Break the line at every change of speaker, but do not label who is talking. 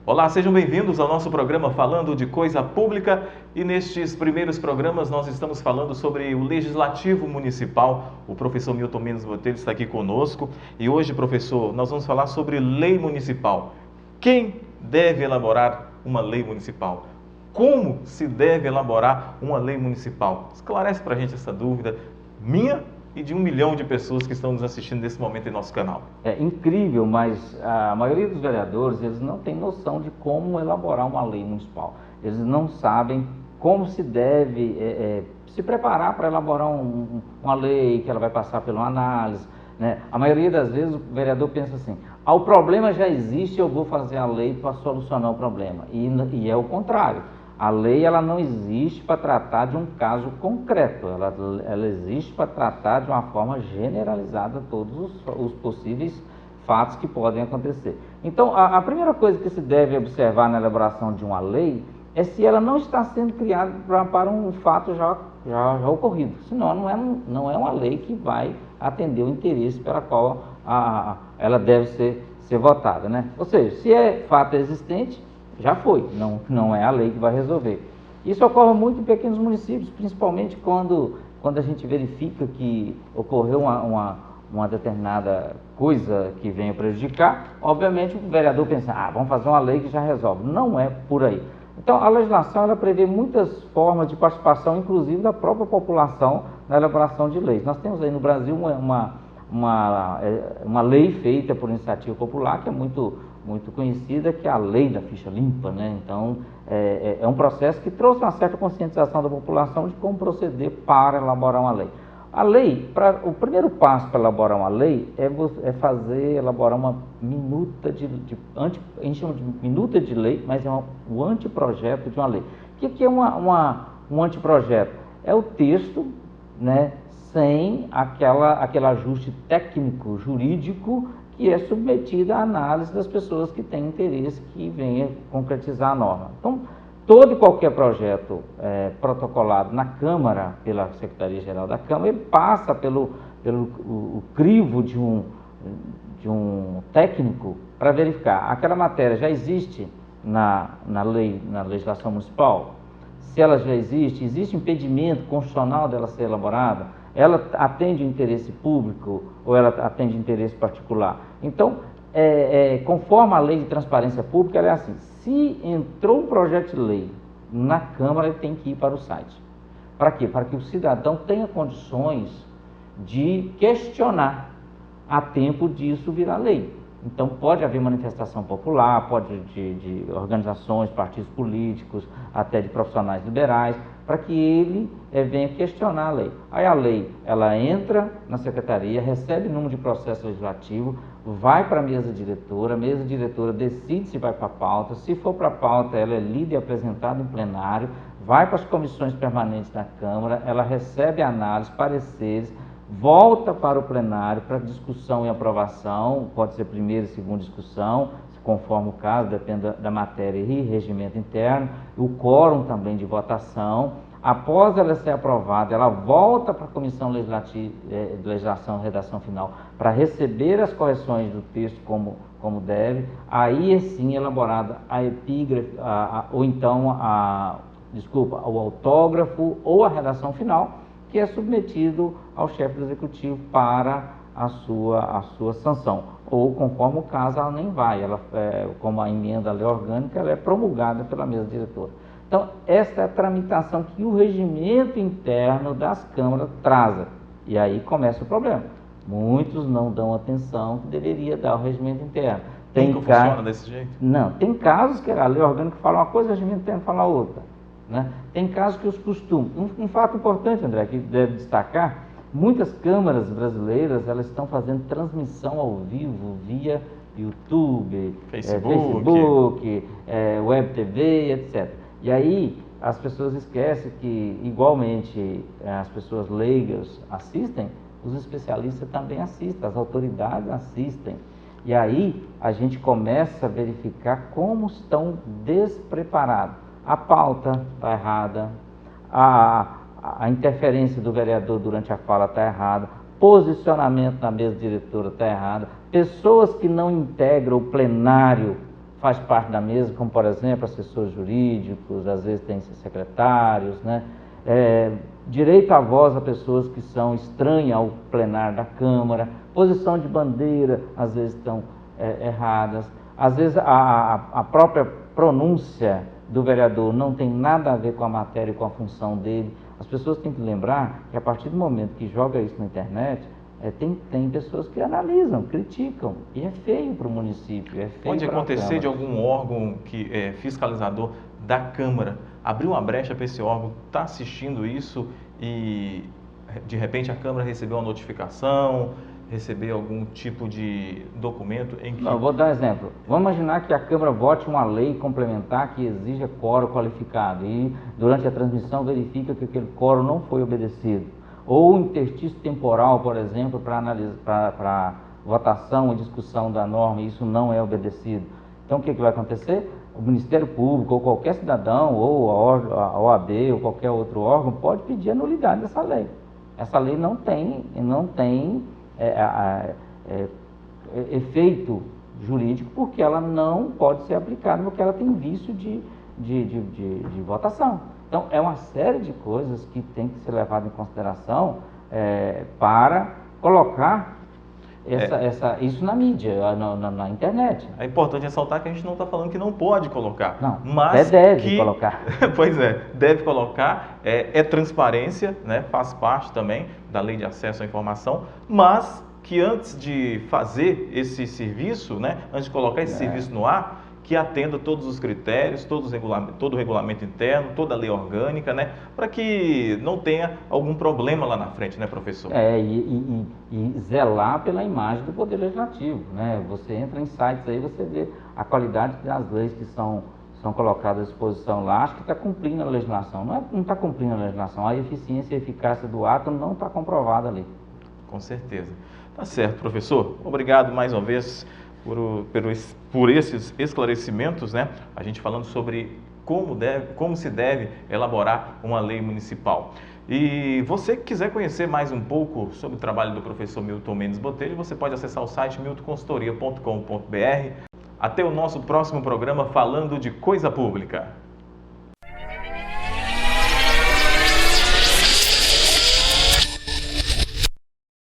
Olá, sejam bem-vindos ao nosso programa Falando de Coisa Pública, e nestes primeiros programas nós estamos falando sobre o Legislativo Municipal. O professor Milton Mendes Botelho está aqui conosco e hoje, professor, nós vamos falar sobre lei municipal. Quem deve elaborar uma lei municipal? Como se deve elaborar uma lei municipal? Esclarece para a gente essa dúvida minha e de 1 milhão de pessoas que estão nos assistindo nesse momento em nosso canal.
É incrível, mas a maioria dos vereadores, eles não tem noção de como elaborar uma lei municipal. Eles não sabem como se deve se preparar para elaborar uma lei, que ela vai passar por uma análise, né? A maioria das vezes o vereador pensa assim: o problema já existe, eu vou fazer a lei para solucionar o problema. E é o contrário. A lei, ela não existe para tratar de um caso concreto, ela existe para tratar de uma forma generalizada todos os possíveis fatos que podem acontecer. Então, a primeira coisa que se deve observar na elaboração de uma lei é se ela não está sendo criada para um fato já ocorrido, senão não é uma lei que vai atender o interesse pela qual ela deve ser votada, né? Ou seja, se é fato existente, já foi, não é a lei que vai resolver. Isso ocorre muito em pequenos municípios, principalmente quando a gente verifica que ocorreu uma determinada coisa que venha prejudicar. Obviamente o vereador pensa: vamos fazer uma lei que já resolve. Não é por aí. Então a legislação, ela prevê muitas formas de participação, inclusive da própria população, na elaboração de leis. Nós temos aí no Brasil uma lei feita por iniciativa popular, que é muito conhecida, que é a lei da ficha limpa, né? Então, é um processo que trouxe uma certa conscientização da população de como proceder para elaborar uma lei. A lei, o primeiro passo para elaborar uma lei é elaborar uma minuta a gente chama de minuta de lei, mas é o anteprojeto de uma lei. O que é um anteprojeto? É o texto, né, sem aquele ajuste técnico, jurídico, que é submetida à análise das pessoas que têm interesse que venha concretizar a norma. Então, todo e qualquer projeto protocolado na Câmara, pela Secretaria-Geral da Câmara, ele passa pelo crivo de um técnico para verificar: aquela matéria já existe na legislação municipal? Se ela já existe impedimento constitucional dela ser elaborada? Ela atende o interesse público ou ela atende o interesse particular? Então, conforme a lei de transparência pública, ela é assim: se entrou um projeto de lei na Câmara, ele tem que ir para o site. Para quê? Para que o cidadão tenha condições de questionar a tempo disso virar lei. Então, pode haver manifestação popular, pode de organizações, partidos políticos, até de profissionais liberais, para que ele venha questionar a lei. Aí a lei, ela entra na secretaria, recebe o número de processo legislativo, vai para a mesa diretora decide se vai para a pauta. Se for para a pauta, ela é lida e apresentada em plenário, vai para as comissões permanentes da Câmara, ela recebe análise, pareceres, volta para o plenário para discussão e aprovação, pode ser primeira e segunda discussão, conforme o caso, depende da matéria e regimento interno, o quórum também de votação. Após ela ser aprovada, ela volta para a Comissão Legislação e Redação Final para receber as correções do texto como deve. Aí é sim elaborada a epígrafe, ou então o autógrafo ou a redação final, que é submetido ao chefe do executivo para a sua sanção. Ou, conforme o caso, ela nem vai, como a emenda à lei orgânica, ela é promulgada pela mesa diretora. Então, essa é a tramitação que o regimento interno das câmaras traz. E aí começa o problema. Muitos não dão atenção que deveria dar ao regimento interno.
Nunca funciona desse jeito?
Não, tem casos que a lei orgânica fala uma coisa e o regimento interno fala outra, né? Tem casos que os costumes. Um fato importante, André, que deve destacar: muitas câmaras brasileiras, elas estão fazendo transmissão ao vivo via YouTube, Facebook, Web TV, etc. E aí as pessoas esquecem que, igualmente, as pessoas leigas assistem, os especialistas também assistem, as autoridades assistem. E aí a gente começa a verificar como estão despreparados. A pauta está errada, a interferência do vereador durante a fala está errada, posicionamento na mesa diretora está errado, pessoas que não integram o plenário faz parte da mesa, como por exemplo assessores jurídicos, às vezes tem secretários, né? Direito à voz a pessoas que são estranhas ao plenário da Câmara, posição de bandeira às vezes estão erradas, às vezes a própria pronúncia do vereador não tem nada a ver com a matéria e com a função dele. As pessoas têm que lembrar que a partir do momento que joga isso na internet, tem pessoas que analisam, criticam, e é feio para o município, é feio.
Pode acontecer de algum órgão que é fiscalizador da Câmara abrir uma brecha para esse órgão estar assistindo isso e de repente a Câmara recebeu uma notificação, receber algum tipo de documento em que...
Não, vou dar um exemplo. Vamos imaginar que a Câmara vote uma lei complementar que exija quórum qualificado e durante a transmissão verifica que aquele quórum não foi obedecido. Ou um interstício temporal, por exemplo, para votação e discussão da norma, e isso não é obedecido. Então, o que vai acontecer? O Ministério Público, ou qualquer cidadão, ou a OAB, ou qualquer outro órgão, pode pedir a nulidade dessa lei. Essa lei não tem efeito jurídico, porque ela não pode ser aplicada, porque ela tem vício de votação. Então, é uma série de coisas que tem que ser levada em consideração para colocar isso na mídia, na internet.
É importante ressaltar que a gente não está falando que não pode colocar.
Não,
mas
deve colocar.
Pois deve colocar. É transparência, né? Faz parte também da Lei de Acesso à Informação, mas que antes de fazer esse serviço, né? Antes de colocar esse serviço no ar, que atenda todos os critérios, todo o regulamento interno, toda a lei orgânica, né? Para que não tenha algum problema lá na frente, né, professor?
E zelar pela imagem do Poder Legislativo, né? Você entra em sites aí, você vê a qualidade das leis que são colocadas à disposição lá, acho que está cumprindo a legislação. Não está cumprindo a legislação, a eficiência e a eficácia do ato não está comprovada ali.
Com certeza. Tá certo, professor. Obrigado mais uma vez por esses esclarecimentos, né? A gente falando sobre como se deve elaborar uma lei municipal. E você que quiser conhecer mais um pouco sobre o trabalho do professor Milton Mendes Botelho, você pode acessar o site miltonconsultoria.com.br. Até o nosso próximo programa falando de coisa pública.